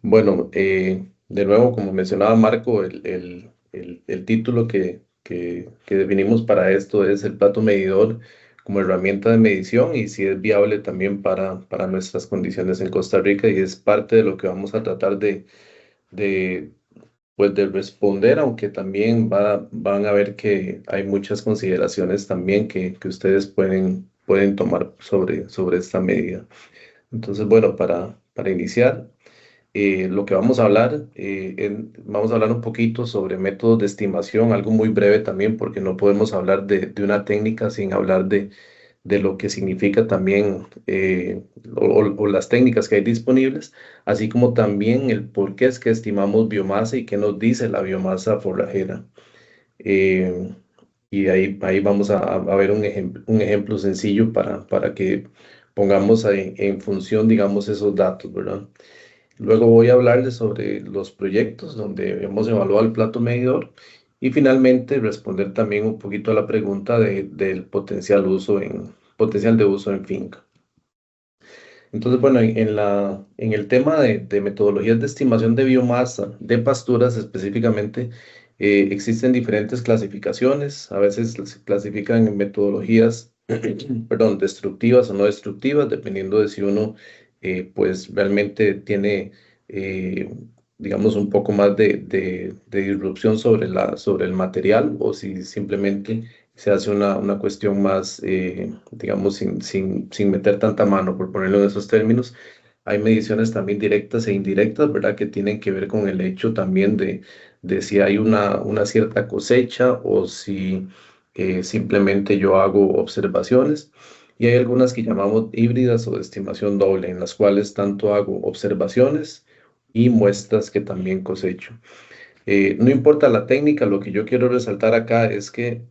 Bueno, de nuevo, como mencionaba Marco, el título que definimos para esto es el plato medidor como herramienta de medición y si es viable también para nuestras condiciones en Costa Rica y es parte de lo que vamos a tratar de, pues, de responder, aunque también van a ver que hay muchas consideraciones también que ustedes pueden tomar sobre esta medida. Entonces, bueno, para iniciar lo que vamos a hablar, vamos a hablar un poquito sobre métodos de estimación, algo muy breve también, porque no podemos hablar de una técnica sin hablar de lo que significa también o las técnicas que hay disponibles, así como también el por qué es que estimamos biomasa y qué nos dice la biomasa forrajera. Eh, y ahí vamos a ver un ejemplo sencillo para que pongamos en función, digamos, esos datos, ¿verdad? Luego voy a hablarles sobre los proyectos donde hemos evaluado el plato medidor y finalmente responder también un poquito a la pregunta del potencial de uso en finca. Entonces, bueno, en el tema de metodologías de estimación de biomasa de pasturas específicamente, existen diferentes clasificaciones. A veces se clasifican en metodologías, perdón, destructivas o no destructivas, dependiendo de si uno, pues, realmente tiene, eh, digamos, un poco más de disrupción sobre el material o si simplemente se hace una cuestión más, digamos, sin meter tanta mano, por ponerlo en esos términos. Hay mediciones también directas e indirectas, ¿verdad? Que tienen que ver con el hecho también de si hay una cierta cosecha o si simplemente yo hago observaciones. Y hay algunas que llamamos híbridas o de estimación doble, en las cuales tanto hago observaciones y muestras que también cosecho. No importa la técnica, lo que yo quiero resaltar acá es que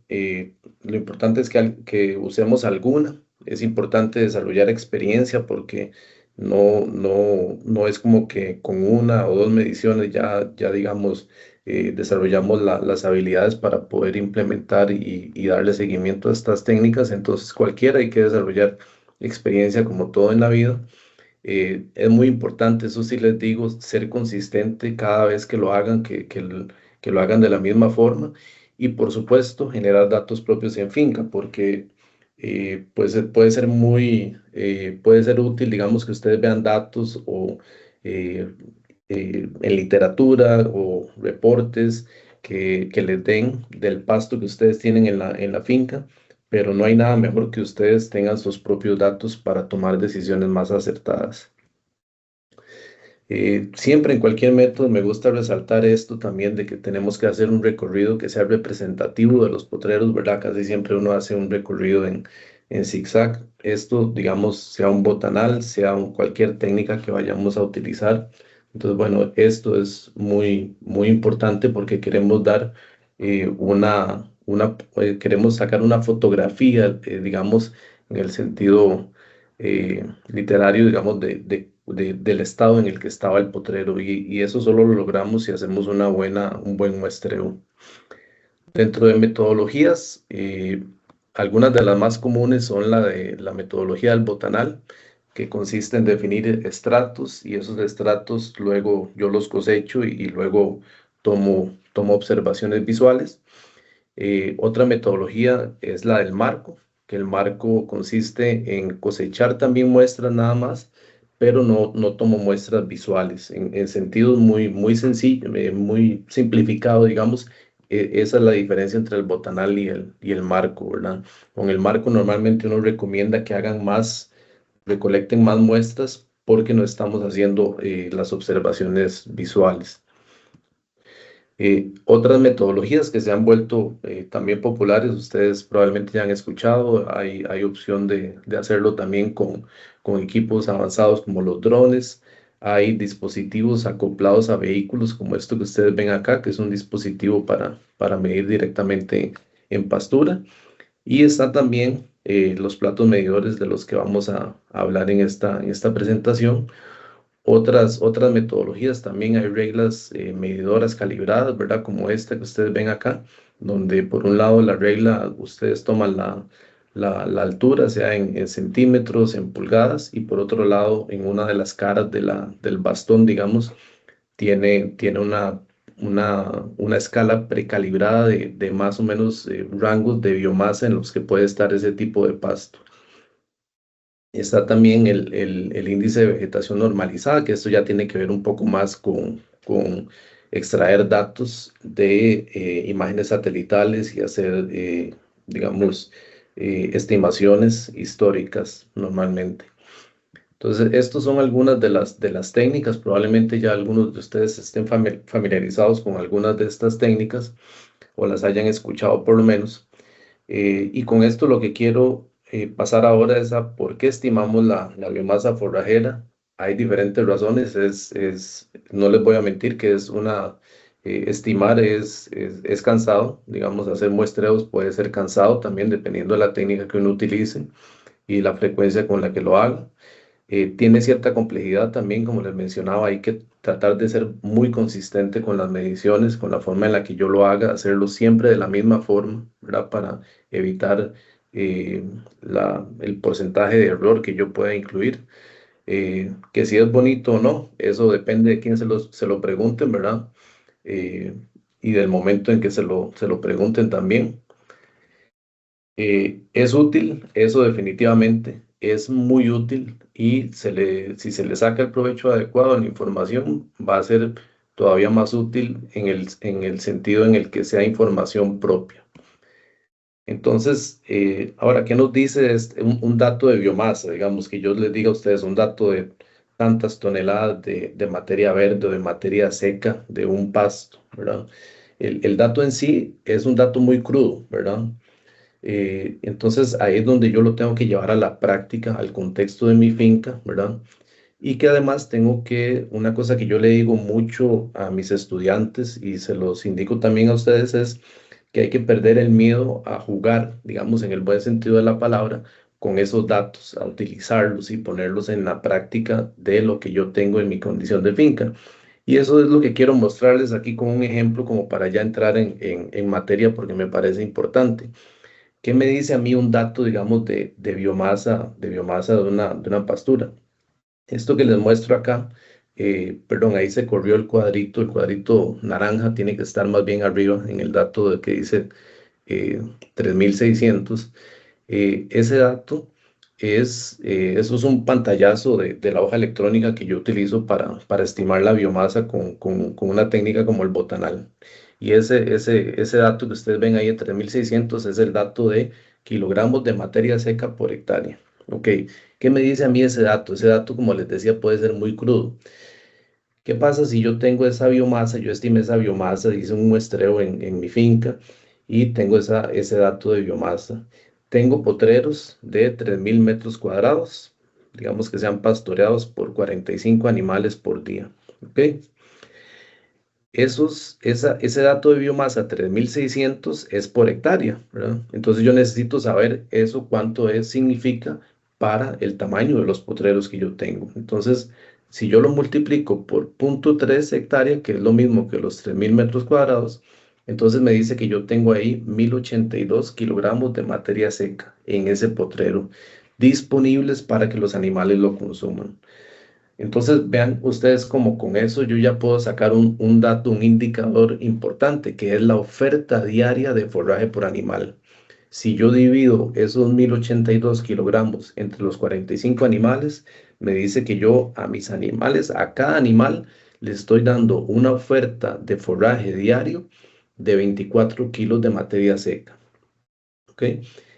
lo importante es que usemos alguna. Es importante desarrollar experiencia porque no es como que con una o dos mediciones ya digamos, desarrollamos las habilidades para poder implementar y darle seguimiento a estas técnicas. Entonces, cualquiera hay que desarrollar experiencia como todo en la vida. Es muy importante, eso sí les digo, ser consistente cada vez que lo hagan, que lo hagan de la misma forma y por supuesto generar datos propios en finca, porque pues puede ser útil, digamos, que ustedes vean datos o eh, en literatura o reportes que les den del pasto que ustedes tienen en la finca, pero no hay nada mejor que ustedes tengan sus propios datos para tomar decisiones más acertadas. Siempre en cualquier método me gusta resaltar esto también de que tenemos que hacer un recorrido que sea representativo de los potreros, ¿verdad? Casi siempre uno hace un recorrido en zigzag. Esto, digamos, sea un botanal, sea cualquier técnica que vayamos a utilizar. Entonces, bueno, esto es muy importante porque queremos dar queremos sacar una fotografía, digamos, en el sentido literario, digamos, del estado en el que estaba el potrero y eso solo lo logramos si hacemos un buen muestreo. Dentro de metodologías, algunas de las más comunes son la de la metodología del botanal, que consiste en definir estratos y esos estratos luego yo los cosecho y luego tomo observaciones visuales. Otra metodología es la del marco, que el marco consiste en cosechar también muestras nada más, pero no tomo muestras visuales. En sentidos muy sencillo, muy simplificado, digamos, esa es la diferencia entre el botanal y el marco, ¿verdad? Con el marco normalmente uno recomienda que recolecten más muestras porque no estamos haciendo las observaciones visuales. Otras metodologías que se han vuelto también populares, ustedes probablemente ya han escuchado, hay opción de hacerlo también con equipos avanzados como los drones, hay dispositivos acoplados a vehículos como esto que ustedes ven acá, que es un dispositivo para medir directamente en pastura, y está también los platos medidores de los que vamos a hablar en esta presentación. Otras metodologías también hay reglas medidoras calibradas, ¿verdad? Como esta que ustedes ven acá, donde por un lado la regla, ustedes toman la altura, sea en centímetros, en pulgadas, y por otro lado en una de las caras del bastón, digamos, tiene una escala precalibrada de más o menos rangos de biomasa en los que puede estar ese tipo de pasto. Está también el índice de vegetación normalizada, que esto ya tiene que ver un poco más con extraer datos de imágenes satelitales y hacer, digamos, estimaciones históricas normalmente. Entonces, estas son algunas de las técnicas. Probablemente ya algunos de ustedes estén familiarizados con algunas de estas técnicas o las hayan escuchado por lo menos. Y con esto lo que quiero pasar ahora es a por qué estimamos la biomasa forrajera. Hay diferentes razones. No les voy a mentir que estimar es cansado. Digamos, hacer muestreos puede ser cansado también dependiendo de la técnica que uno utilice y la frecuencia con la que lo haga. Tiene cierta complejidad también, como les mencionaba, hay que tratar de ser muy consistente con las mediciones, con la forma en la que yo lo haga, hacerlo siempre de la misma forma, ¿verdad? Para evitar eh, el porcentaje de error que yo pueda incluir. Que si es bonito o no, eso depende de quién se lo pregunten, ¿verdad? Eh, y del momento en que se lo pregunten también. Es útil, eso definitivamente, es muy útil y si se le saca el provecho adecuado a la información, va a ser todavía más útil en el sentido en el que sea información propia. Entonces, ahora, ¿qué nos dice un dato de biomasa? Digamos que yo les diga a ustedes un dato de tantas toneladas de materia verde o de materia seca de un pasto, ¿verdad? El dato en sí es un dato muy crudo, ¿verdad? Entonces ahí es donde yo lo tengo que llevar a la práctica, al contexto de mi finca, ¿verdad? Y que además una cosa que yo le digo mucho a mis estudiantes y se los indico también a ustedes es que hay que perder el miedo a jugar, digamos, en el buen sentido de la palabra, con esos datos, a utilizarlos y ponerlos en la práctica de lo que yo tengo en mi condición de finca. Y eso es lo que quiero mostrarles aquí con un ejemplo como para ya entrar en materia porque me parece importante. ¿Qué me dice a mí un dato, digamos, de biomasa de una pastura? Esto que les muestro acá, perdón, ahí se corrió el cuadrito naranja tiene que estar más bien arriba en el dato de que dice 3600. Ese dato eso es un pantallazo de la hoja electrónica que yo utilizo para estimar la biomasa con una técnica como el botanal. Y ese dato que ustedes ven ahí de 3600 es el dato de kilogramos de materia seca por hectárea. Ok, ¿qué me dice a mí ese dato? Ese dato, como les decía, puede ser muy crudo. ¿Qué pasa si yo tengo esa biomasa? Yo estimé esa biomasa, hice un muestreo en mi finca y tengo ese dato de biomasa. Tengo potreros de 3000 metros cuadrados, digamos que sean pastoreados por 45 animales por día. ¿Ok? Ese dato de biomasa 3600 es por hectárea, ¿verdad? Entonces yo necesito saber eso cuánto significa para el tamaño de los potreros que yo tengo. Entonces, si yo lo multiplico por 0.3 hectárea, que es lo mismo que los 3000 metros cuadrados, entonces me dice que yo tengo ahí 1082 kilogramos de materia seca en ese potrero disponibles para que los animales lo consuman. Entonces, vean ustedes como con eso yo ya puedo sacar un dato, un indicador importante, que es la oferta diaria de forraje por animal. Si yo divido esos 1082 kilogramos entre los 45 animales, me dice que yo a mis animales, a cada animal, le estoy dando una oferta de forraje diario de 24 kilos de materia seca. ¿Ok?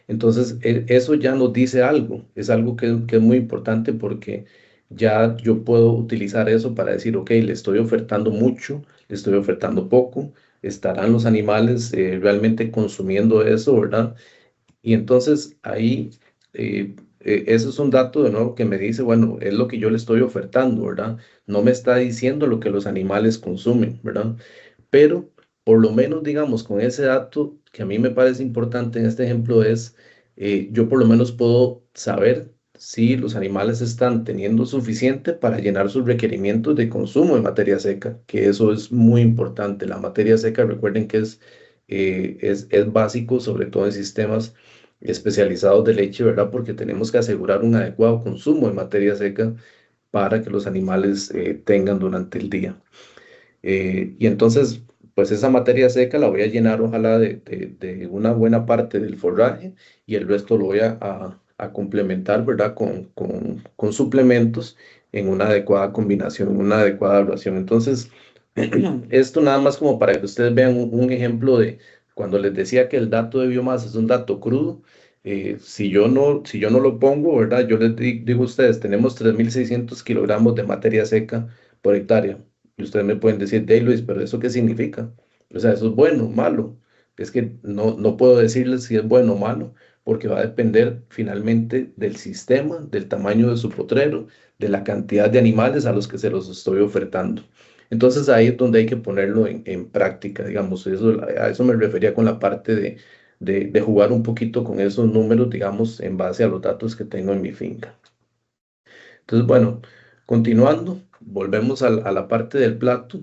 Entonces, eso ya nos dice algo, es algo que es muy importante porque ya yo puedo utilizar eso para decir, ok, le estoy ofertando mucho, le estoy ofertando poco, estarán los animales realmente consumiendo eso, ¿verdad? Y entonces ahí, eso es un dato de nuevo que me dice, bueno, es lo que yo le estoy ofertando, ¿verdad? No me está diciendo lo que los animales consumen, ¿verdad? Pero por lo menos, digamos, con ese dato que a mí me parece importante en este ejemplo es, yo por lo menos puedo saber si los animales están teniendo suficiente para llenar sus requerimientos de consumo de materia seca, que eso es muy importante. La materia seca, recuerden que es básico, sobre todo en sistemas especializados de leche, ¿verdad? Porque tenemos que asegurar un adecuado consumo de materia seca para que los animales tengan durante el día. Y entonces, pues esa materia seca la voy a llenar, ojalá, de una buena parte del forraje y el resto lo voy a complementar, ¿verdad? Con suplementos en una adecuada combinación, en una adecuada ración. Entonces, esto nada más como para que ustedes vean un ejemplo de cuando les decía que el dato de biomasa es un dato crudo. Si yo no lo pongo, ¿verdad? Yo les digo a ustedes, tenemos 3.600 kilogramos de materia seca por hectárea. Y ustedes me pueden decir, hey Luis, pero ¿eso qué significa? O sea, ¿eso es bueno o malo? Es que no puedo decirles si es bueno o malo, porque va a depender finalmente del sistema, del tamaño de su potrero, de la cantidad de animales a los que se los estoy ofertando. Entonces ahí es donde hay que ponerlo en práctica, digamos. A eso me refería con la parte de jugar un poquito con esos números, digamos, en base a los datos que tengo en mi finca. Entonces, bueno, continuando, volvemos a la parte del plato.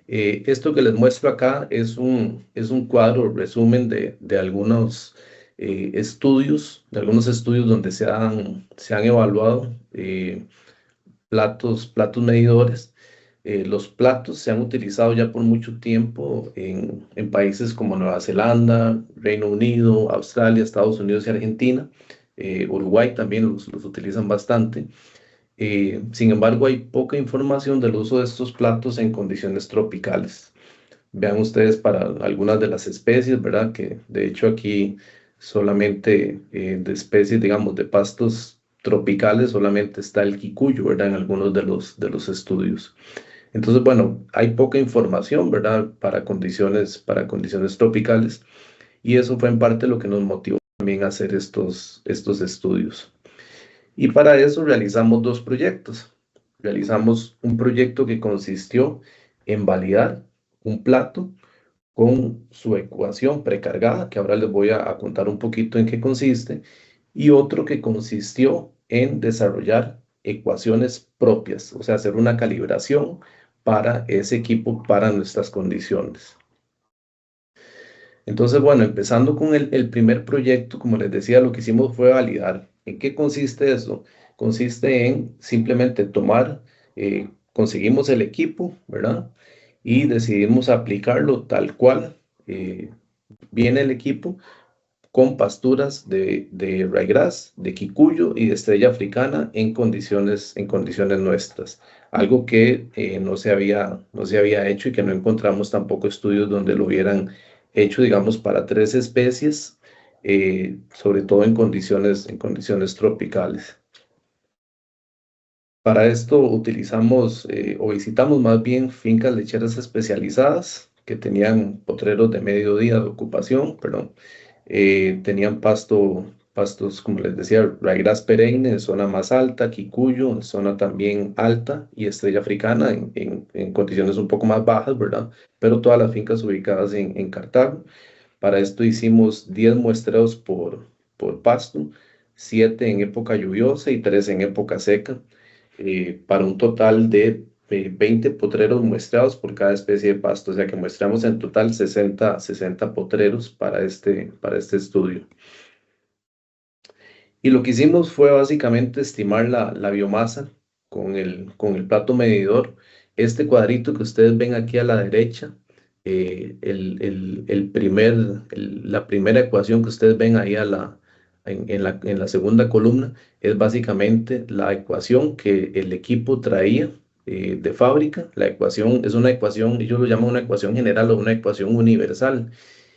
Esto que les muestro acá es un cuadro, resumen de algunos de algunos estudios donde se han evaluado platos medidores. Los platos se han utilizado ya por mucho tiempo en países como Nueva Zelanda, Reino Unido, Australia, Estados Unidos y Argentina. Uruguay también los utilizan bastante. Sin embargo, hay poca información del uso de estos platos en condiciones tropicales. Vean ustedes para algunas de las especies, ¿verdad? Que de hecho aquí solamente de especies, digamos, de pastos tropicales, solamente está el quicuyo, ¿verdad? En algunos de los estudios. Entonces, bueno, hay poca información, ¿verdad? Para condiciones tropicales. Y eso fue en parte lo que nos motivó también a hacer estos estudios. Y para eso realizamos dos proyectos. Realizamos un proyecto que consistió en validar un plato con su ecuación precargada, que ahora les voy a contar un poquito en qué consiste, y otro que consistió en desarrollar ecuaciones propias, o sea, hacer una calibración para ese equipo, para nuestras condiciones. Entonces, bueno, empezando con el primer proyecto, como les decía, lo que hicimos fue validar. ¿En qué consiste eso? Consiste en simplemente conseguimos el equipo, ¿verdad? Y decidimos aplicarlo tal cual eh, viene el equipo con pasturas de ryegrass, de quicuyo y de estrella africana en condiciones nuestras. Algo que no se había hecho y que no encontramos tampoco estudios donde lo hubieran hecho, digamos, para tres especies, sobre todo en condiciones tropicales. Para esto utilizamos o visitamos más bien fincas lecheras especializadas que tenían potreros de medio día de ocupación, perdón. Tenían pastos, como les decía, ryegrass perenne en zona más alta, quicuyo en zona también alta y estrella africana en condiciones un poco más bajas, ¿verdad? Pero todas las fincas ubicadas en Cartago. Para esto hicimos 10 muestreos por pasto, 7 en época lluviosa y 3 en época seca, para un total de 20 potreros muestreados por cada especie de pasto, o sea que muestramos en total 60 potreros para este estudio. Y lo que hicimos fue básicamente estimar la biomasa con el plato medidor. Este cuadrito que ustedes ven aquí a la derecha, la primera ecuación que ustedes ven ahí en la segunda columna, es básicamente la ecuación que el equipo traía de fábrica. La ecuación es una ecuación, ellos lo llaman una ecuación general o una ecuación universal.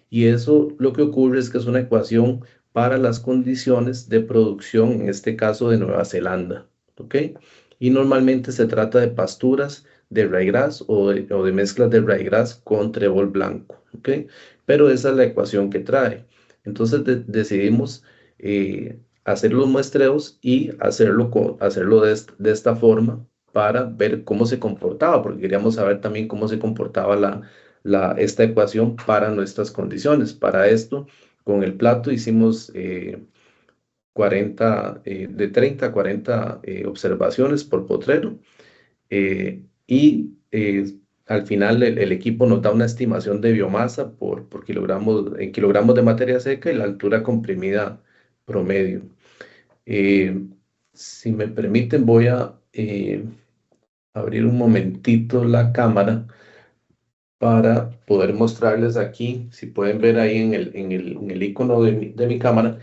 Y eso lo que ocurre es que es una ecuación para las condiciones de producción, en este caso de Nueva Zelanda, ¿ok? Y normalmente se trata de pasturas de ryegrass o de mezclas de ryegrass con trébol blanco, ¿ok? Pero esa es la ecuación que trae. Entonces decidimos hacer los muestreos y hacerlo de esta forma para ver cómo se comportaba, porque queríamos saber también cómo se comportaba esta ecuación para nuestras condiciones. Para esto, con el plato hicimos 30 a 40 observaciones por potrero y al final el equipo nos da una estimación de biomasa por kilogramos, en kilogramos de materia seca y la altura comprimida promedio. Eh, si me permiten, voy a abrir un momentito la cámara para poder mostrarles aquí, si pueden ver ahí en el icono de mi cámara,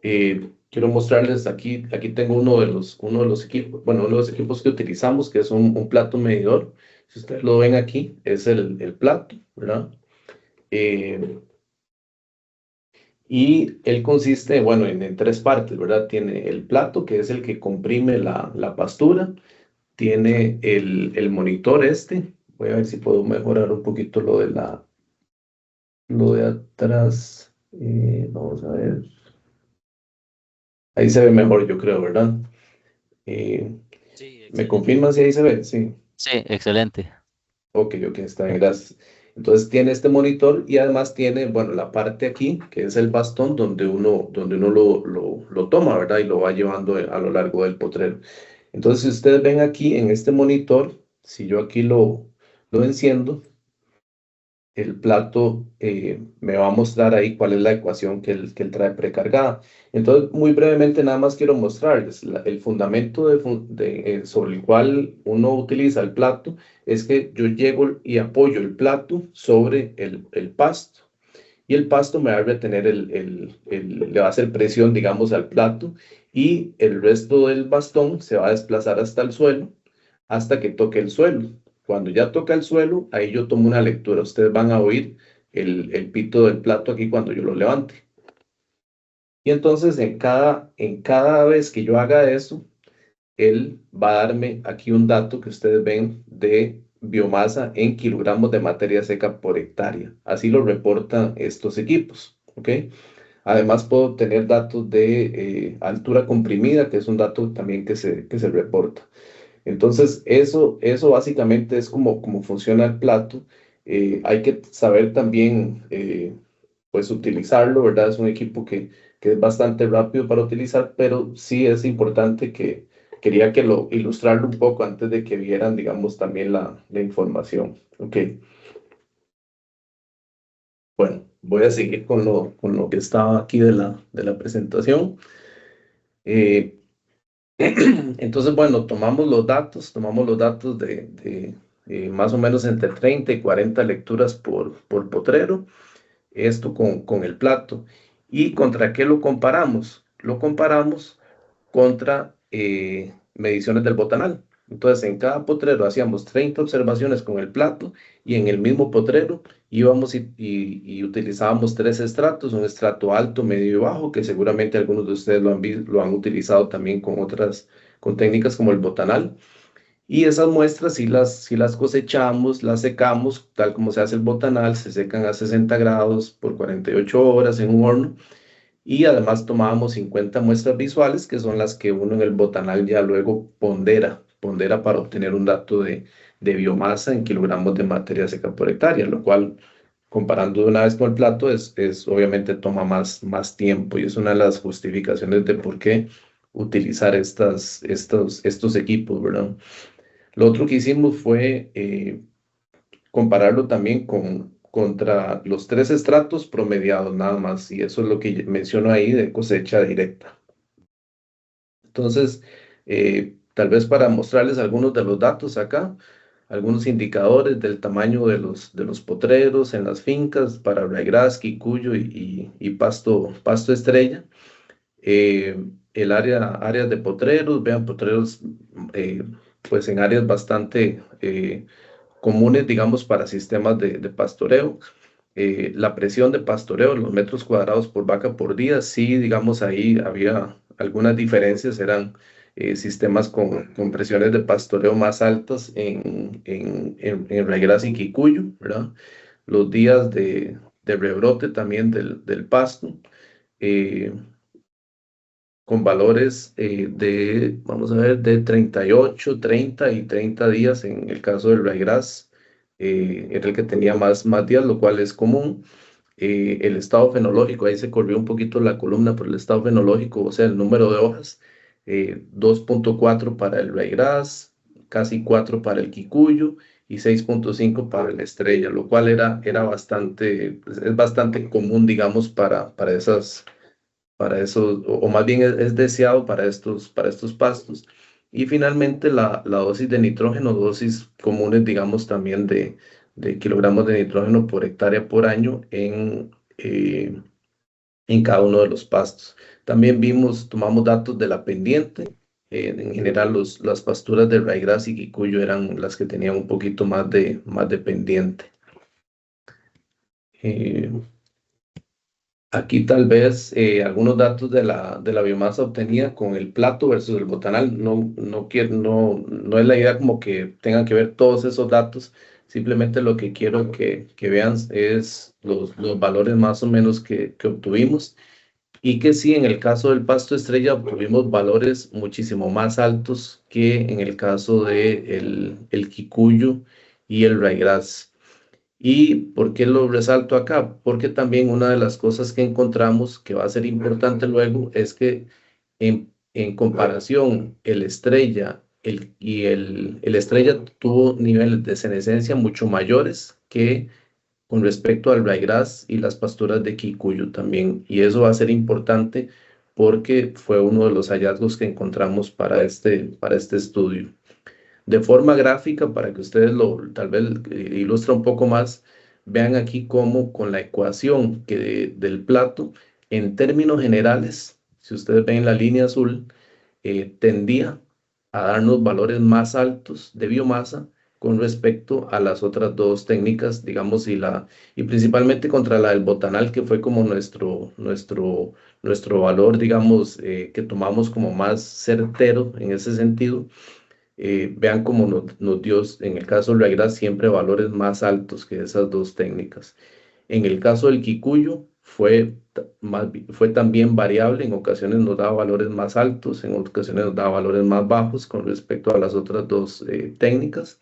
quiero mostrarles aquí tengo uno de los equipos, bueno, uno de los equipos que utilizamos, que es un plato medidor. Si ustedes lo ven aquí, es el plato, ¿verdad? Eh, y él consiste, bueno, en tres partes, ¿verdad? Tiene el plato, que es el que comprime la pastura. Tiene el monitor este. Voy a ver si puedo mejorar un poquito lo de atrás. Vamos a ver. Ahí se ve mejor, yo creo, ¿verdad? Eh, Sí, ¿Me excelente. confirman si ahí se ve? Sí. Sí, excelente. Ok, ok, está bien, gracias. Entonces tiene este monitor y además tiene, bueno, la parte aquí, que es el bastón donde uno lo toma, ¿verdad? Y lo va llevando a lo largo del potrero. Entonces, si ustedes ven aquí en este monitor, si yo aquí lo enciendo, el plato me va a mostrar ahí cuál es la ecuación que él trae precargada. Entonces, muy brevemente, nada más quiero mostrarles el fundamento sobre el cual uno utiliza el plato, es que yo llego y apoyo el plato sobre el pasto. Y el pasto me va a retener le va a hacer presión, digamos, al plato, y el resto del bastón se va a desplazar hasta el suelo, hasta que toque el suelo. Cuando ya toca el suelo, ahí yo tomo una lectura. Ustedes van a oír el pito del plato aquí cuando yo lo levante. Y entonces en cada vez que yo haga eso, él va a darme aquí un dato que ustedes ven de biomasa en kilogramos de materia seca por hectárea. Así lo reportan estos equipos, ¿ok? Además puedo tener datos de altura comprimida, que es un dato también que se reporta. Entonces, eso básicamente es como funciona el plato. Hay que saber también, pues, utilizarlo, ¿verdad? Es un equipo que es bastante rápido para utilizar, pero sí es importante que quería que lo ilustrarlo un poco antes de que vieran, digamos, también la información. Ok, bueno, voy a seguir con lo que estaba aquí de la presentación. Eh, Entonces, bueno, tomamos los datos de más o menos entre 30 y 40 lecturas por potrero, esto con el plato. ¿Y contra qué lo comparamos? Lo comparamos contra mediciones del botanal. Entonces, en cada potrero hacíamos 30 observaciones con el plato y en el mismo potrero íbamos y utilizábamos tres estratos, un estrato alto, medio y bajo, que seguramente algunos de ustedes lo han utilizado también con técnicas como el botanal. Y esas muestras, si las cosechamos, las secamos, tal como se hace el botanal, se secan a 60 grados por 48 horas en un horno, y además tomábamos 50 muestras visuales, que son las que uno en el botanal ya luego pondera para obtener un dato de biomasa en kilogramos de materia seca por hectárea, lo cual, comparando de una vez con el plato, obviamente toma más tiempo, y es una de las justificaciones de por qué utilizar estos equipos, ¿verdad? Lo otro que hicimos fue compararlo también contra los tres estratos promediados nada más, y eso es lo que menciono ahí de cosecha directa. Entonces, tal vez para mostrarles algunos de los datos acá, algunos indicadores del tamaño de los potreros en las fincas para ryegrass, quicuyo y pasto estrella. Áreas de potreros, vean potreros eh, pues en áreas bastante comunes, digamos, para sistemas de pastoreo. La presión de pastoreo, los metros cuadrados por vaca por día, sí, digamos, ahí había algunas diferencias, eran sistemas con presiones de pastoreo más altas en Raygras y Quicuyo, ¿verdad? Los días de rebrote también del pasto, eh, con valores vamos a ver, de 38, 30 y 30 días en el caso del ryegrass, era el que tenía más días, lo cual es común. El estado fenológico, ahí se corrió un poquito la columna por el estado fenológico, o sea, el número de hojas, 2.4 para el ryegrass, casi 4 para el quicuyo y 6.5 para la estrella, lo cual era bastante, pues, es bastante común, digamos, para esos, o más bien es deseado para estos pastos. Y finalmente la dosis de nitrógeno, dosis comunes, digamos, también de kilogramos de nitrógeno por hectárea por año en cada uno de los pastos. También tomamos datos de la pendiente. En general, las pasturas de ryegrass y kikuyu eran las que tenían un poquito más de pendiente. Eh, Aquí tal vez algunos datos de la biomasa obtenida con el plato versus el botanal. No es la idea como que tengan que ver todos esos datos. Simplemente lo que quiero que vean es los valores más o menos que obtuvimos. Y que sí, en el caso del pasto estrella obtuvimos valores muchísimo más altos que en el caso de el kikuyu y el ryegrass. ¿Y por qué lo resalto acá? Porque también una de las cosas que encontramos que va a ser importante luego es que en comparación el estrella el estrella tuvo niveles de senescencia mucho mayores que con respecto al ryegrass y las pasturas de kikuyu también. Y eso va a ser importante porque fue uno de los hallazgos que encontramos para este estudio. De forma gráfica, para que ustedes tal vez ilustre un poco más, vean aquí cómo con la ecuación del plato, en términos generales, si ustedes ven la línea azul, tendía a darnos valores más altos de biomasa con respecto a las otras dos técnicas, digamos, y principalmente contra la del botanal, que fue como nuestro valor, digamos, que tomamos como más certero en ese sentido. Vean cómo nos dio, en el caso de ryegrass, siempre valores más altos que esas dos técnicas. En el caso del kikuyu, fue también variable, en ocasiones nos daba valores más altos, en ocasiones nos daba valores más bajos con respecto a las otras dos técnicas.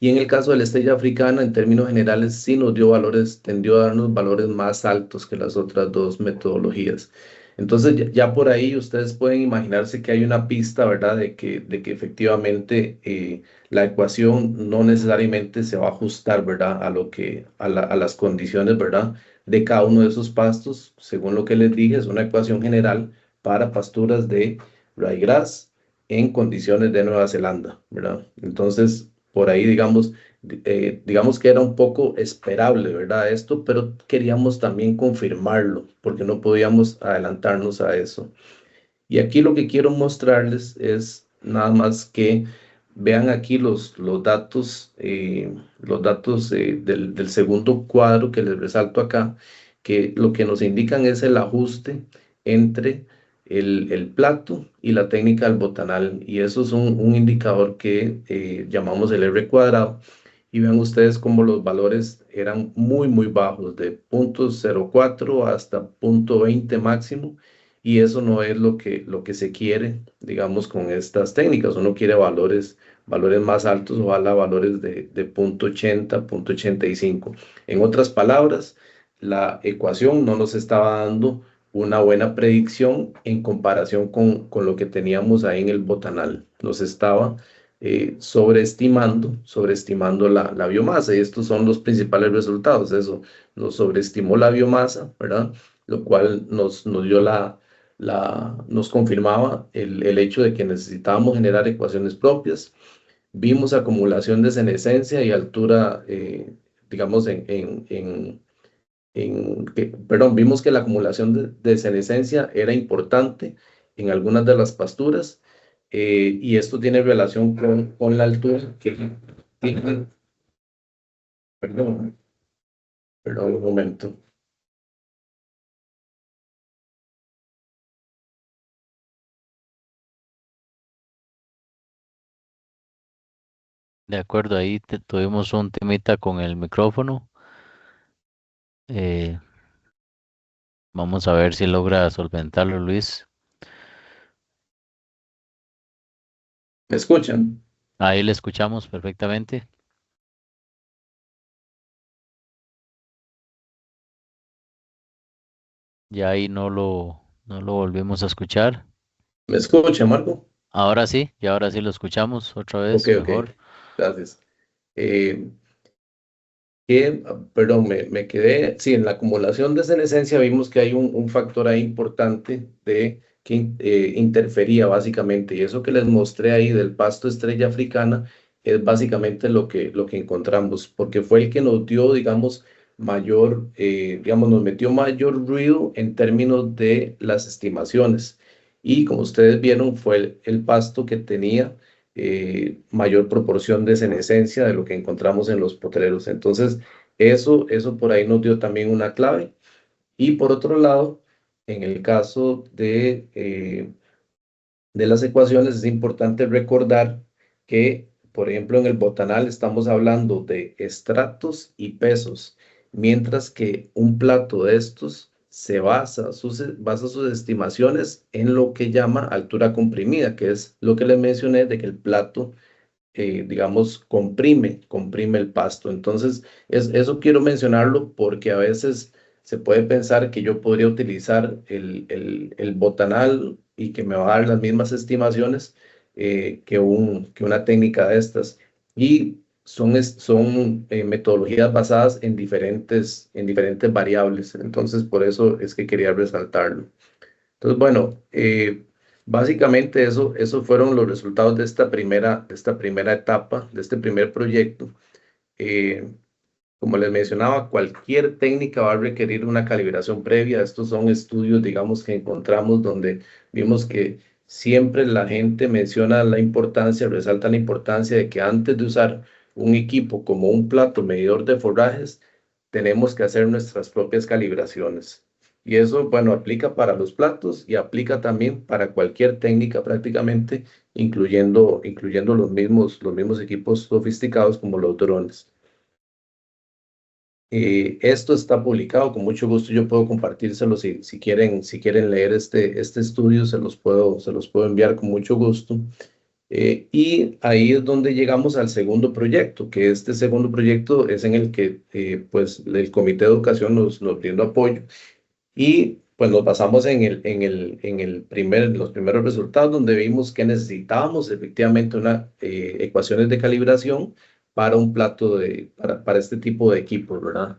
Y en el caso de la estrella africana, en términos generales, sí nos dio valores, tendió a darnos valores más altos que las otras dos metodologías. Entonces, ya por ahí ustedes pueden imaginarse que hay una pista, ¿verdad? De que efectivamente la ecuación no necesariamente se va a ajustar, ¿verdad? A las condiciones, ¿verdad? De cada uno de esos pastos. Según lo que les dije, es una ecuación general para pasturas de ryegrass en condiciones de Nueva Zelanda, ¿verdad? Entonces, por ahí, digamos que era un poco esperable, ¿verdad? Esto, pero queríamos también confirmarlo, porque no podíamos adelantarnos a eso. Y aquí lo que quiero mostrarles es nada más que vean aquí los datos del segundo cuadro que les resalto acá, que lo que nos indican es el ajuste entre el plato y la técnica del botanal. Y eso es un indicador que llamamos el R cuadrado. Y vean ustedes cómo los valores eran muy bajos, de 0.04 hasta 0.20 máximo, y eso no es lo que se quiere, digamos, con estas técnicas. Uno quiere valores más altos, ojalá valores de 0.80, 0.85. En otras palabras, la ecuación no nos estaba dando una buena predicción en comparación con lo que teníamos ahí en el botanal. Nos estaba sobreestimando la biomasa, y estos son los principales resultados. Eso nos sobreestimó la biomasa, ¿verdad? Lo cual nos dio nos confirmaba el hecho de que necesitábamos generar ecuaciones propias. Vimos acumulación de senescencia y altura, digamos, perdón, vimos que la acumulación de senescencia era importante en algunas de las pasturas, y esto tiene relación con la altura tiene, perdón, perdón un momento. De acuerdo, ahí tuvimos un temita con el micrófono. Eh, Vamos a ver si logra solventarlo, Luis. ¿Me escuchan? Ahí le escuchamos perfectamente. Ya ahí no lo volvimos a escuchar. ¿Me escuchan, Marco? Ahora sí, y ahora sí lo escuchamos otra Ok, vez ok, mejor. gracias. Eh, Perdón, me quedé, sí, en la acumulación de senescencia vimos que hay un factor ahí importante que interfería básicamente, y eso que les mostré ahí del pasto estrella africana es básicamente lo que encontramos, porque fue el que nos dio, digamos, mayor, digamos, nos metió mayor ruido en términos de las estimaciones. Y como ustedes vieron, fue el pasto que tenía mayor proporción de senescencia de lo que encontramos en los potreros. Entonces, eso por ahí nos dio también una clave. Y por otro lado, en el caso de las ecuaciones, es importante recordar que, por ejemplo, en el botanal estamos hablando de estratos y pesos, mientras que un plato de estos basa sus estimaciones en lo que llama altura comprimida, que es lo que les mencioné de que el plato digamos, comprime el pasto. Entonces, eso quiero mencionarlo porque a veces se puede pensar que yo podría utilizar el botanal y que me va a dar las mismas estimaciones que una técnica de estas. Y son metodologías basadas en diferentes variables. Entonces, por eso es que quería resaltarlo. Entonces, bueno, básicamente eso fueron los resultados de esta primera etapa, de este primer proyecto. Eh, Como les mencionaba, cualquier técnica va a requerir una calibración previa. Estos son estudios, digamos, que encontramos donde vimos que siempre la gente menciona la importancia, resalta la importancia de que antes de usar un equipo como un plato medidor de forrajes, tenemos que hacer nuestras propias calibraciones. Y eso, bueno, aplica para los platos y aplica también para cualquier técnica prácticamente, incluyendo los mismos equipos sofisticados como los drones. Esto está publicado, con mucho gusto yo puedo compartírselo si quieren leer este estudio, se los puedo enviar con mucho gusto. Y ahí es donde llegamos al segundo proyecto, que este segundo proyecto es en el que pues el Comité de Educación nos brindó apoyo y pues nos basamos en los primeros resultados donde vimos que necesitábamos efectivamente una ecuaciones de calibración para un plato para este tipo de equipos, ¿verdad?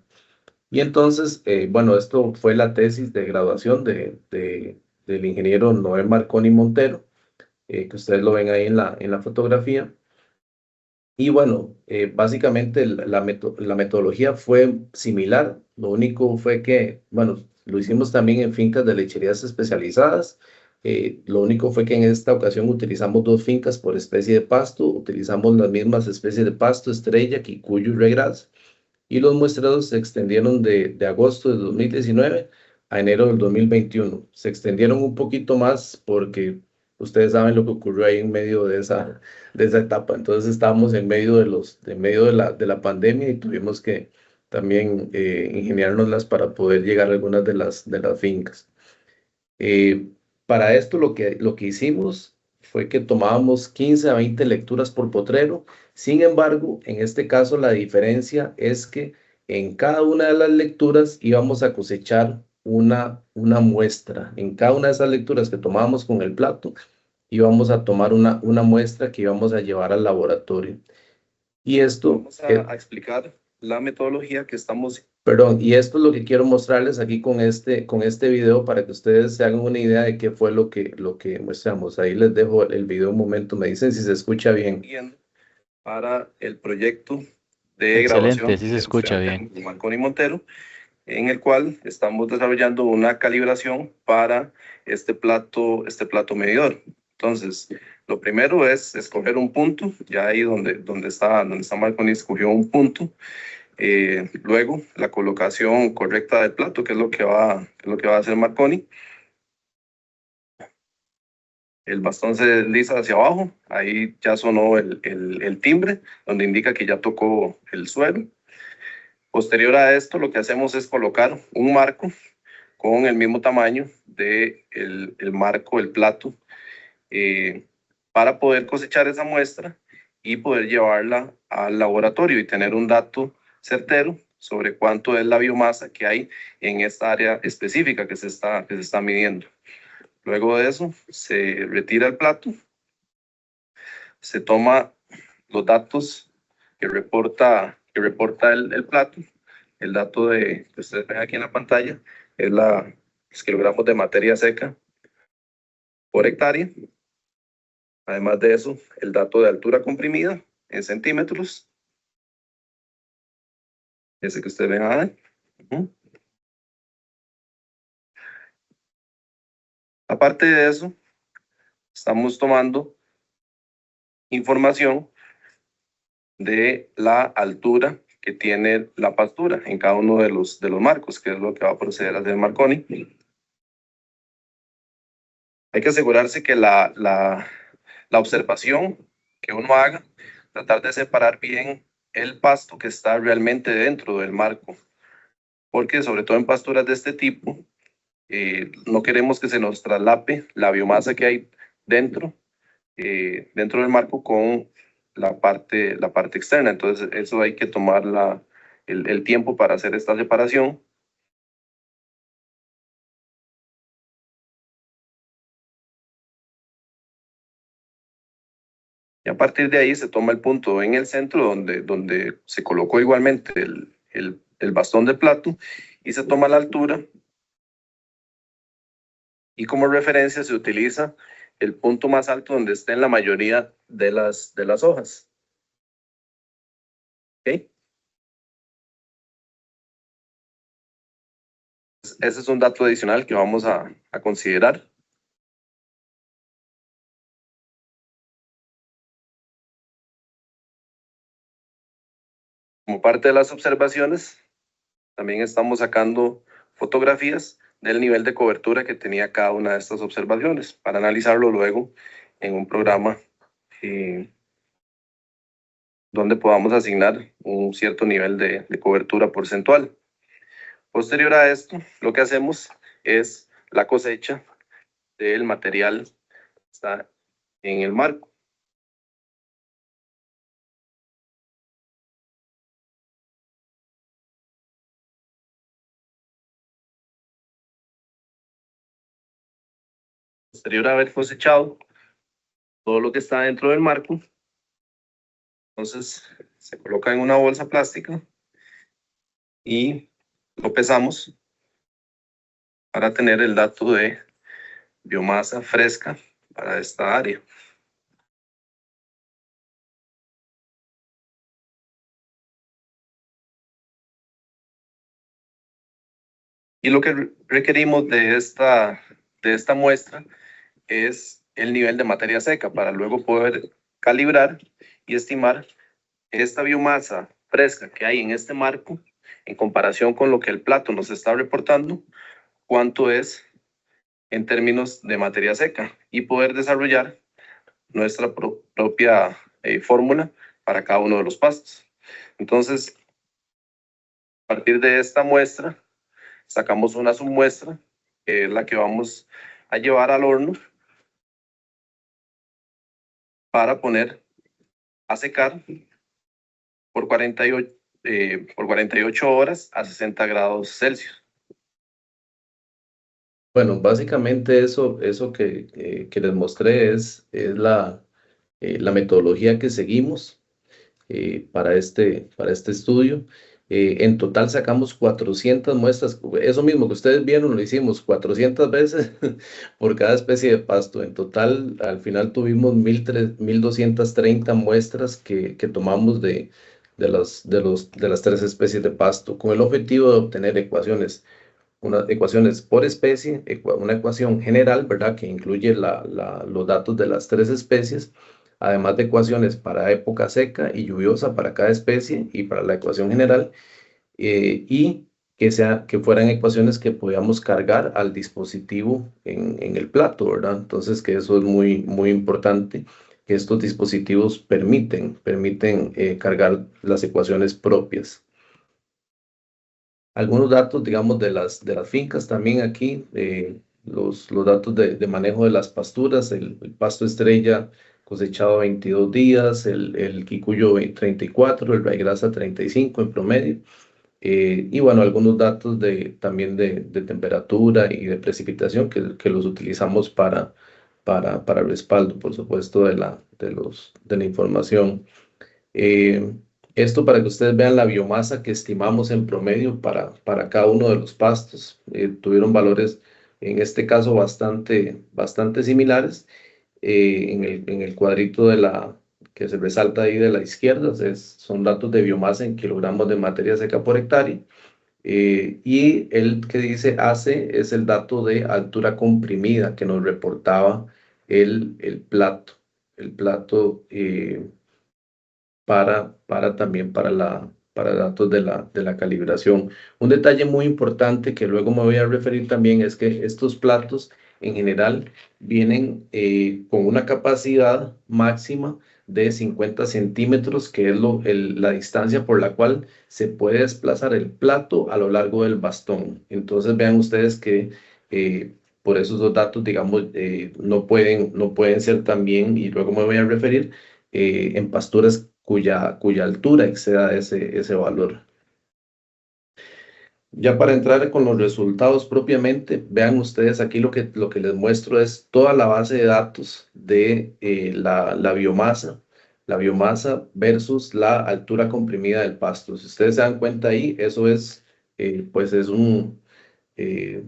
Y entonces, bueno, esto fue la tesis de graduación del ingeniero Noé Marconi Montero, que ustedes lo ven ahí en la fotografía. Y bueno, básicamente la metodología fue similar, lo único fue que, bueno, lo hicimos también en fincas de lecherías especializadas. Lo único fue que en esta ocasión utilizamos dos fincas por especie de pasto, utilizamos las mismas especies de pasto, estrella, quicuyo y regras, y los muestreos se extendieron de agosto de 2019 a enero del 2021. Se extendieron un poquito más porque ustedes saben lo que ocurrió ahí en medio de esa etapa. Entonces estábamos en medio de medio de la pandemia y tuvimos que también ingeniárnoslas para poder llegar a algunas de las fincas. Eh, para esto lo que hicimos fue que tomábamos 15 a 20 lecturas por potrero. Sin embargo, en este caso la diferencia es que en cada una de las lecturas íbamos a cosechar una muestra. En cada una de esas lecturas que tomábamos con el plato, íbamos a tomar una muestra que íbamos a llevar al laboratorio. Y esto vamos a explicar la metodología que estamos. Perdón, y esto es lo que quiero mostrarles aquí con este video para que ustedes se hagan una idea de qué fue lo que muestramos. Ahí les dejo el video un momento, me dicen si se escucha bien. Para el proyecto de Excelente, grabación sí se del escucha estudiante bien. Marconi Montero, en el cual estamos desarrollando una calibración para este plato medidor. Entonces, lo primero es escoger un punto, ya ahí donde está Marconi escogió un punto. Luego, la colocación correcta del plato, que es lo que va a hacer Marconi. El bastón se desliza hacia abajo, ahí ya sonó el timbre, donde indica que ya tocó el suelo. Posterior a esto, lo que hacemos es colocar un marco con el mismo tamaño de el marco, el plato, para poder cosechar esa muestra y poder llevarla al laboratorio y tener un dato certero sobre cuánto es la biomasa que hay en esta área específica que se está midiendo. Luego de eso, se retira el plato, se toma los datos que reporta el plato. El dato que ustedes ven aquí en la pantalla es los kilogramos de materia seca por hectárea. Además de eso, el dato de altura comprimida en centímetros. Ese que ustedes ven ahí. Aparte de eso, estamos tomando información de la altura que tiene la pastura en cada uno de los marcos, que es lo que va a proceder a hacer Marconi. Hay que asegurarse que la observación que uno haga, tratar de separar bien el pasto que está realmente dentro del marco, porque sobre todo en pasturas de este tipo, no queremos que se nos traslape la biomasa que hay dentro del marco con la parte externa. Entonces eso hay que tomar el tiempo para hacer esta separación. Y a partir de ahí se toma el punto en el centro donde se colocó igualmente el bastón de plato y se toma la altura. Y como referencia se utiliza el punto más alto donde estén la mayoría de las hojas. ¿Okay? Ese es un dato adicional que vamos a considerar. Como parte de las observaciones, también estamos sacando fotografías del nivel de cobertura que tenía cada una de estas observaciones para analizarlo luego en un programa donde podamos asignar un cierto nivel de cobertura porcentual. Posterior a esto, lo que hacemos es la cosecha del material que está en el marco. Posterior a haber cosechado todo lo que está dentro del marco, entonces se coloca en una bolsa plástica y lo pesamos para tener el dato de biomasa fresca para esta área. Y lo que requerimos de esta muestra es el nivel de materia seca para luego poder calibrar y estimar esta biomasa fresca que hay en este marco en comparación con lo que el plato nos está reportando, cuánto es en términos de materia seca y poder desarrollar nuestra propia fórmula para cada uno de los pastos. Entonces, a partir de esta muestra, sacamos una submuestra, que es la que vamos a llevar al horno para poner a secar por 48 horas a 60 grados Celsius. Bueno, básicamente eso que les mostré es la metodología que seguimos para este estudio. En total sacamos 400 muestras. Eso mismo que ustedes vieron lo hicimos 400 veces por cada especie de pasto. En total, al final tuvimos 1230 muestras que tomamos de las 3 especies de pasto, con el objetivo de obtener unas ecuaciones por especie, una ecuación general, ¿verdad? Que incluye los datos de las 3 especies, además de ecuaciones para época seca y lluviosa para cada especie y para la ecuación general, y que fueran ecuaciones que podíamos cargar al dispositivo en el plato, ¿verdad? Entonces, que eso es muy, muy importante, que estos dispositivos permiten cargar las ecuaciones propias. Algunos datos, digamos, de las fincas también aquí, los datos de manejo de las pasturas, el pasto estrella cosechado 22 días, el quicuyo 34, el raigrasa 35 en promedio, y bueno, algunos datos también de temperatura y de precipitación que los utilizamos para respaldo, por supuesto, de la información. Esto para que ustedes vean la biomasa que estimamos en promedio para cada uno de los pastos. Tuvieron valores, en este caso, bastante similares. En el cuadrito que se resalta ahí de la izquierda, son datos de biomasa en kilogramos de materia seca por hectárea. Y el que dice AC es el dato de altura comprimida que nos reportaba el plato. El plato también para datos de la calibración. Un detalle muy importante que luego me voy a referir también es que estos platos en general vienen con una capacidad máxima de 50 centímetros, que es la distancia por la cual se puede desplazar el plato a lo largo del bastón. Entonces vean ustedes que por esos dos datos, digamos, no pueden ser también, y luego me voy a referir, en pasturas cuya altura exceda ese valor. Ya para entrar con los resultados propiamente, vean ustedes aquí lo que les muestro es toda la base de datos de la biomasa versus la altura comprimida del pasto. Si ustedes se dan cuenta ahí, eso es, pues eh,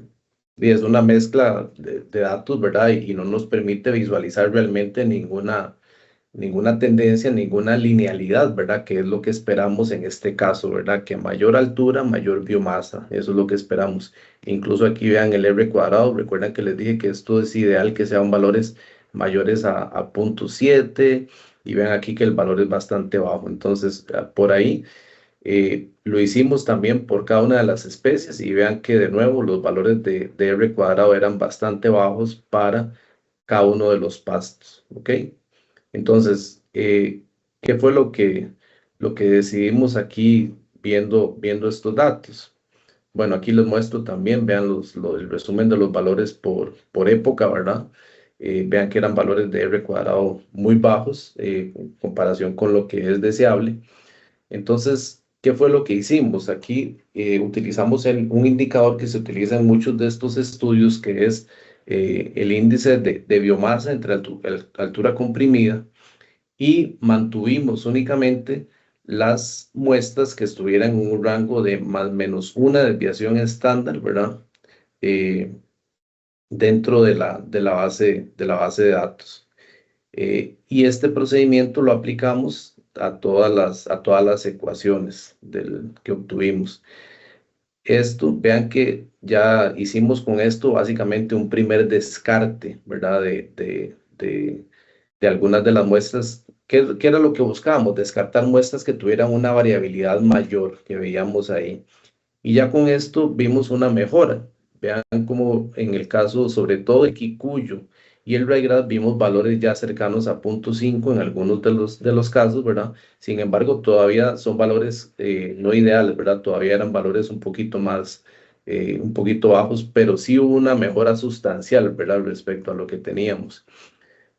es una mezcla de datos, ¿verdad? Y no nos permite visualizar realmente ninguna tendencia, ninguna linealidad, ¿verdad? Que es lo que esperamos en este caso, ¿verdad? Que mayor altura, mayor biomasa, eso es lo que esperamos. Incluso aquí vean el R cuadrado, recuerdan que les dije que esto es ideal que sean valores mayores a 0.7, y vean aquí que el valor es bastante bajo. Entonces, por ahí lo hicimos también por cada una de las especies, y vean que de nuevo los valores de R cuadrado eran bastante bajos para cada uno de los pastos, ¿ok? Entonces, ¿qué fue lo que decidimos aquí viendo estos datos? Bueno, aquí les muestro también, vean el resumen de los valores por época, ¿verdad? Vean que eran valores de R cuadrado muy bajos en comparación con lo que es deseable. Entonces, ¿qué fue lo que hicimos? Aquí utilizamos un indicador que se utiliza en muchos de estos estudios, que es el índice de biomasa entre altura comprimida, y mantuvimos únicamente las muestras que estuvieran en un rango de más o menos una desviación estándar, ¿verdad? Eh, Dentro de la base de datos. Y este procedimiento lo aplicamos a todas las ecuaciones que obtuvimos. Esto, vean que ya hicimos con esto básicamente un primer descarte, ¿verdad? De algunas de las muestras. ¿Qué era lo que buscábamos? Descartar muestras que tuvieran una variabilidad mayor que veíamos ahí. Y ya con esto vimos una mejora. Vean como en el caso, sobre todo de Kikuyu y el Ryegrass, vimos valores ya cercanos a 0.5 en algunos de los casos, ¿verdad? Sin embargo, todavía son valores no ideales, ¿verdad? Todavía eran valores un poquito bajos, pero sí hubo una mejora sustancial, ¿verdad? Respecto a lo que teníamos.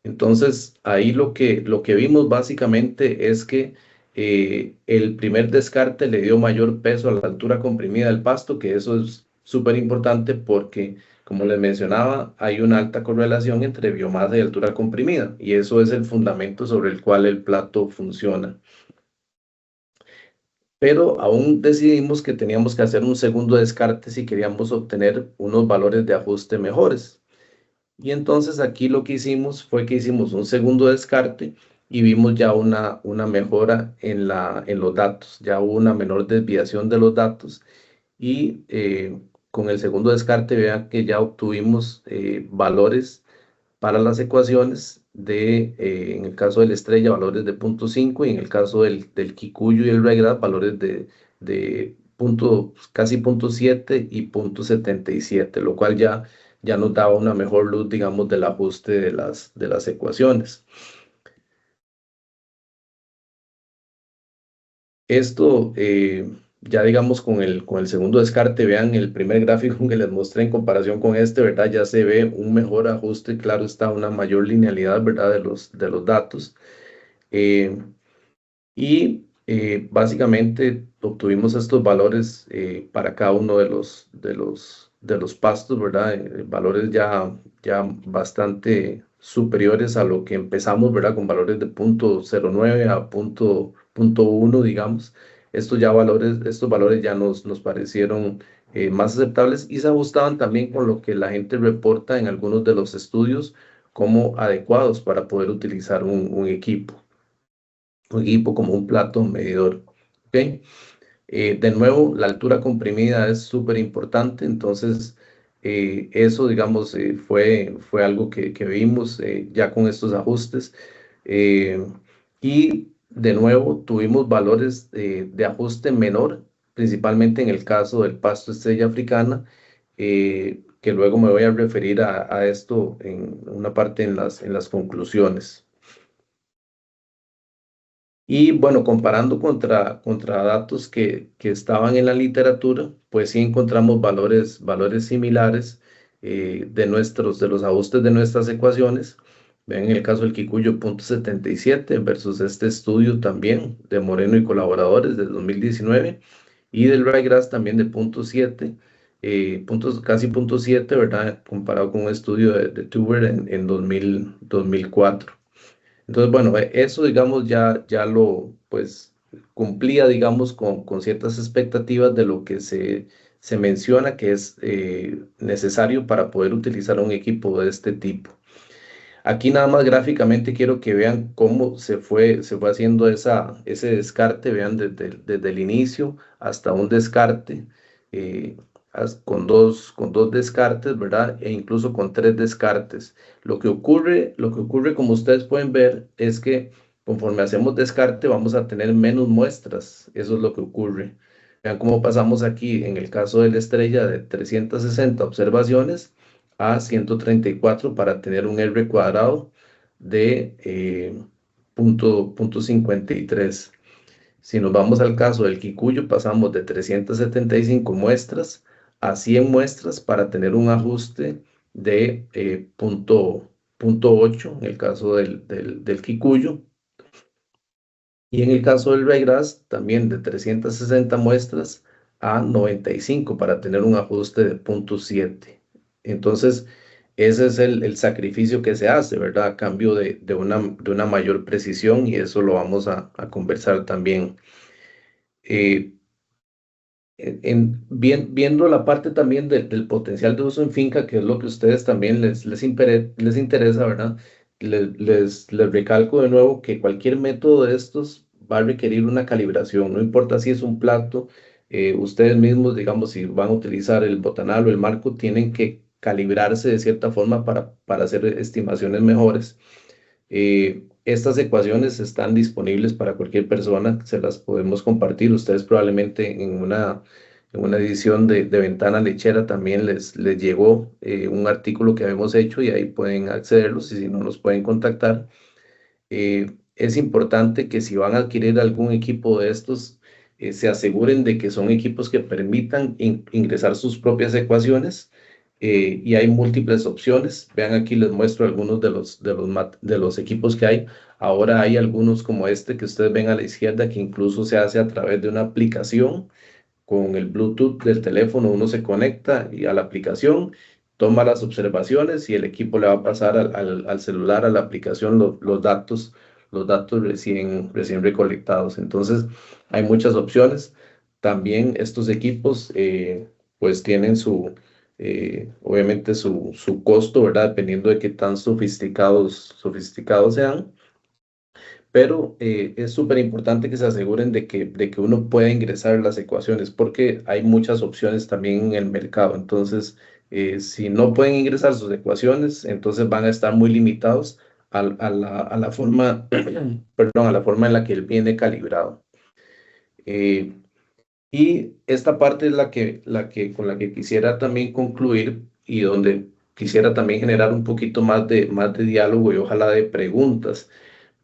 Entonces, ahí lo que vimos básicamente es que el primer descarte le dio mayor peso a la altura comprimida del pasto, que eso es súper importante porque, como les mencionaba, hay una alta correlación entre biomasa y altura comprimida, y eso es el fundamento sobre el cual el plato funciona. Pero aún decidimos que teníamos que hacer un segundo descarte si queríamos obtener unos valores de ajuste mejores. Y entonces aquí lo que hicimos fue que hicimos un segundo descarte y vimos ya una mejora en los datos, ya hubo una menor desviación de los datos, y con el segundo descarte vean que ya obtuvimos valores para las ecuaciones en el caso de la estrella, valores de 0.5, y en el caso del Kikuyu y el Ryegrass, valores de casi 0.7 y 0.77, lo cual ya nos daba una mejor luz, digamos, del ajuste de las ecuaciones. Esto, ya digamos, con el segundo descarte, vean el primer gráfico que les mostré en comparación con este, ¿verdad? Ya se ve un mejor ajuste, claro está, una mayor linealidad, ¿verdad? De los datos. Eh, y básicamente obtuvimos estos valores para cada uno de los pastos, ¿verdad? Valores ya bastante superiores a lo que empezamos, ¿verdad? Con valores de 0.09 a 0.1, digamos. Estos valores ya nos parecieron más aceptables, y se ajustaban también con lo que la gente reporta en algunos de los estudios como adecuados para poder utilizar un equipo. equipo como un plato medidor. ¿Ok? De nuevo, la altura comprimida es súper importante, entonces eso, digamos, fue algo que vimos ya con estos ajustes. Eh, y de nuevo, tuvimos valores de ajuste menor, principalmente en el caso del pasto estrella africana, que luego me voy a referir a esto en una parte en las conclusiones. Y bueno, comparando contra datos que estaban en la literatura, pues sí encontramos valores similares de los ajustes de nuestras ecuaciones. Ven en el caso del Kikuyu 0.77 versus este estudio también de Moreno y colaboradores del 2019 y del Ryegrass también de 0.7, casi 0.7, ¿verdad? Comparado con un estudio de Tuber en 2004. Entonces, bueno, eso, digamos, ya lo, pues, cumplía, digamos, con ciertas expectativas de lo que se menciona que es necesario para poder utilizar un equipo de este tipo. Aquí nada más gráficamente quiero que vean cómo se fue haciendo ese descarte, vean desde el inicio hasta un descarte, eh, con dos descartes, ¿verdad? E incluso con tres descartes. Lo que ocurre, como ustedes pueden ver, es que conforme hacemos descarte vamos a tener menos muestras. Eso es lo que ocurre. Vean cómo pasamos aquí en el caso de la estrella de 360 observaciones a 134 para tener un R cuadrado de punto 53. Si nos vamos al caso del Kikuyu, pasamos de 375 muestras a 100 muestras para tener un ajuste de punto 8 en el caso del Kikuyu. Y en el caso del Regras, también de 360 muestras a 95 para tener un ajuste de punto 7. Entonces, ese es el sacrificio que se hace, ¿verdad? A cambio de una mayor precisión y eso lo vamos a conversar también. Eh, viendo la parte también del potencial de uso en finca, que es lo que a ustedes también les interesa, ¿verdad? Les recalco de nuevo que cualquier método de estos va a requerir una calibración, no importa si es un plato, ustedes mismos, digamos, si van a utilizar el botanal o el marco, tienen que calibrarse de cierta forma para hacer estimaciones mejores. Estas ecuaciones están disponibles para cualquier persona, se las podemos compartir. Ustedes probablemente en una edición de Ventana Lechera también les llegó un artículo que habíamos hecho y ahí pueden accederlos y si no nos pueden contactar. Es importante que si van a adquirir algún equipo de estos, se aseguren de que son equipos que permitan ingresar sus propias ecuaciones y hay múltiples opciones. Vean aquí les muestro algunos de los equipos que hay. Ahora hay algunos como este que ustedes ven a la izquierda que incluso se hace a través de una aplicación con el Bluetooth del teléfono uno se conecta y a la aplicación, toma las observaciones y el equipo le va a pasar al celular, a la aplicación, los datos recién recolectados. Entonces, hay muchas opciones. También estos equipos, pues tienen obviamente su costo, ¿verdad? Dependiendo de qué tan sofisticados sean, pero es súper importante que se aseguren de que uno pueda ingresar las ecuaciones porque hay muchas opciones también en el mercado. Entonces, si no pueden ingresar sus ecuaciones, entonces van a estar muy limitados a la forma, perdón, a la forma en la que él viene calibrado. Eh, y esta parte es con la que quisiera también concluir y donde quisiera también generar un poquito más de diálogo y ojalá de preguntas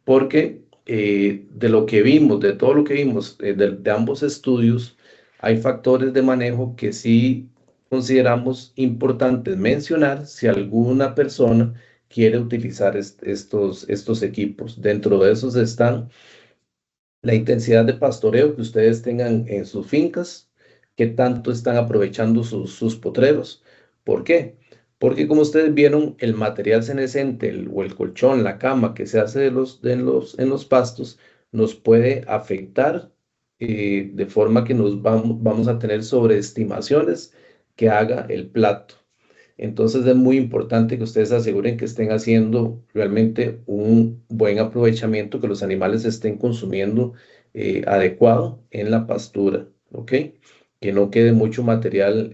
porque de lo que vimos, de todo lo que vimos de ambos estudios, hay factores de manejo que sí consideramos importantes mencionar si alguna persona quiere utilizar estos equipos. Dentro de esos están la intensidad de pastoreo que ustedes tengan en sus fincas, qué tanto están aprovechando sus potreros. ¿Por qué? Porque como ustedes vieron, el material senescente o el colchón, la cama que se hace en los pastos, nos puede afectar de forma que nos vamos a tener sobreestimaciones que haga el plato. Entonces es muy importante que ustedes aseguren que estén haciendo realmente un buen aprovechamiento, que los animales estén consumiendo adecuado en la pastura, ¿ok? Que no quede mucho material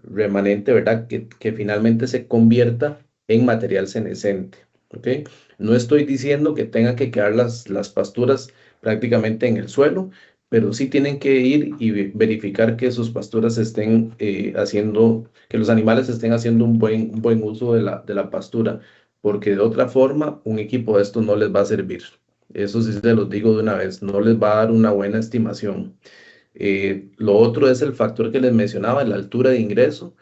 remanente, ¿verdad? Que finalmente se convierta en material senescente, ¿ok? No estoy diciendo que tengan que quedar las pasturas prácticamente en el suelo, pero sí tienen que ir y verificar que sus pasturas estén haciendo, que los animales estén haciendo un buen uso de la pastura, porque de otra forma un equipo de estos no les va a servir. Eso sí se los digo de una vez, no les va a dar una buena estimación. Lo otro es el factor que les mencionaba, la altura de ingreso.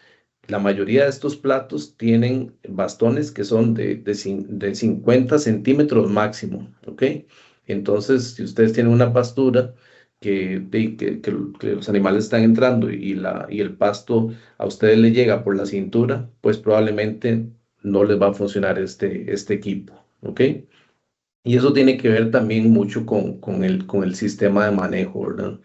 La mayoría de estos platos tienen bastones que son de 50 centímetros máximo, ¿ok? Entonces, si ustedes tienen una pastura que los animales están entrando y el pasto a ustedes le llega por la cintura, pues probablemente no les va a funcionar este equipo, ¿ok? Y eso tiene que ver también mucho con el sistema de manejo, ¿verdad?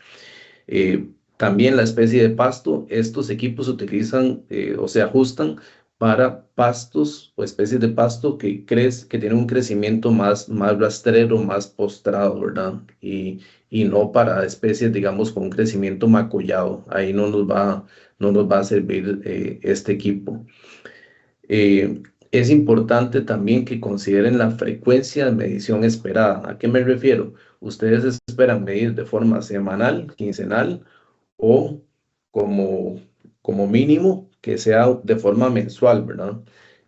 También la especie de pasto, estos equipos se utilizan o se ajustan para pastos o especies de pasto que tienen un crecimiento más rastrero, más postrado, ¿verdad? Y no para especies, digamos, con un crecimiento macollado. Ahí no nos va a servir este equipo. Es importante también que consideren la frecuencia de medición esperada. ¿A qué me refiero? Ustedes esperan medir de forma semanal, quincenal o como, como mínimo que sea de forma mensual, ¿verdad?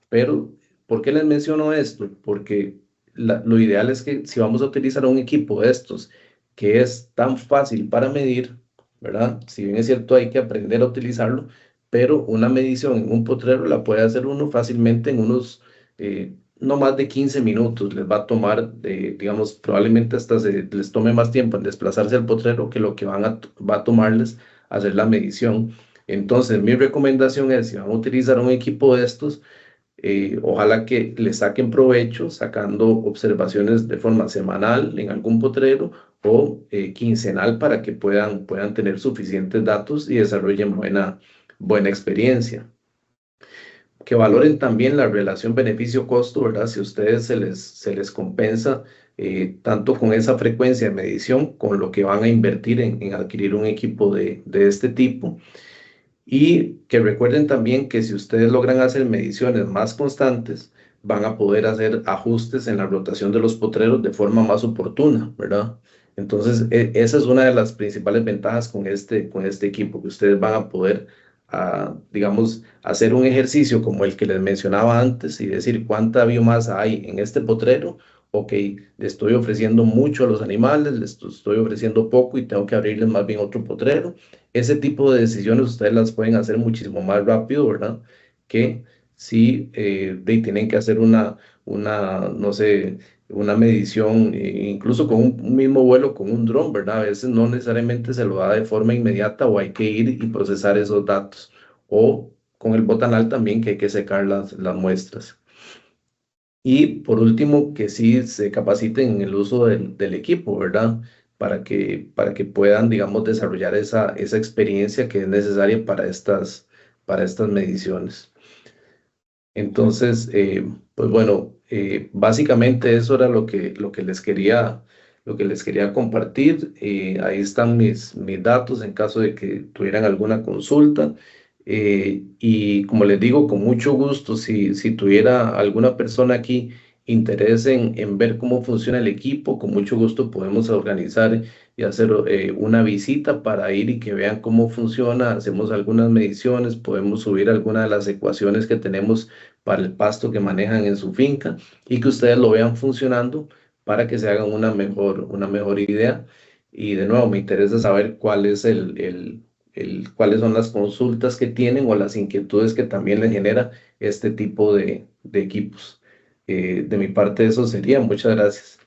Pero, ¿por qué les menciono esto? Porque lo ideal es que si vamos a utilizar un equipo de estos que es tan fácil para medir, ¿verdad? Si bien es cierto, hay que aprender a utilizarlo, pero una medición en un potrero la puede hacer uno fácilmente en unos, no más de 15 minutos. Les va a tomar, digamos, probablemente hasta les tome más tiempo en desplazarse al potrero que lo que va a tomarles hacer la medición. Entonces, mi recomendación es, si van a utilizar un equipo de estos, ojalá que le saquen provecho sacando observaciones de forma semanal en algún potrero o quincenal para que puedan tener suficientes datos y desarrollen buena experiencia. Que valoren también la relación beneficio-costo, ¿verdad? Si a ustedes se les compensa tanto con esa frecuencia de medición, con lo que van a invertir en adquirir un equipo de este tipo. Y que recuerden también que si ustedes logran hacer mediciones más constantes, van a poder hacer ajustes en la rotación de los potreros de forma más oportuna, ¿verdad? Entonces, esa es una de las principales ventajas con este equipo, que ustedes van a poder, digamos, hacer un ejercicio como el que les mencionaba antes y decir cuánta biomasa hay en este potrero. Ok, le estoy ofreciendo mucho a los animales, les estoy ofreciendo poco y tengo que abrirles más bien otro potrero. Ese tipo de decisiones ustedes las pueden hacer muchísimo más rápido, ¿verdad? Que si tienen que hacer no sé, una medición, incluso con un mismo vuelo con un dron, ¿verdad? A veces no necesariamente se lo da de forma inmediata o hay que ir y procesar esos datos. O con el botanal también que hay que secar las muestras. Y por último, que sí se capaciten en el uso del equipo, ¿verdad? Para que puedan, digamos, desarrollar esa experiencia que es necesaria para estas mediciones. Entonces, pues bueno, básicamente eso era lo que les quería compartir. Ahí están mis datos en caso de que tuvieran alguna consulta. Y como les digo, con mucho gusto, si tuviera alguna persona aquí interés en ver cómo funciona el equipo, con mucho gusto podemos organizar y hacer una visita para ir y que vean cómo funciona. Hacemos algunas mediciones, podemos subir algunas de las ecuaciones que tenemos para el pasto que manejan en su finca y que ustedes lo vean funcionando para que se hagan una mejor idea. Y de nuevo, me interesa saber cuál es cuáles son las consultas que tienen o las inquietudes que también les genera este tipo de equipos. De mi parte, eso sería. Muchas gracias.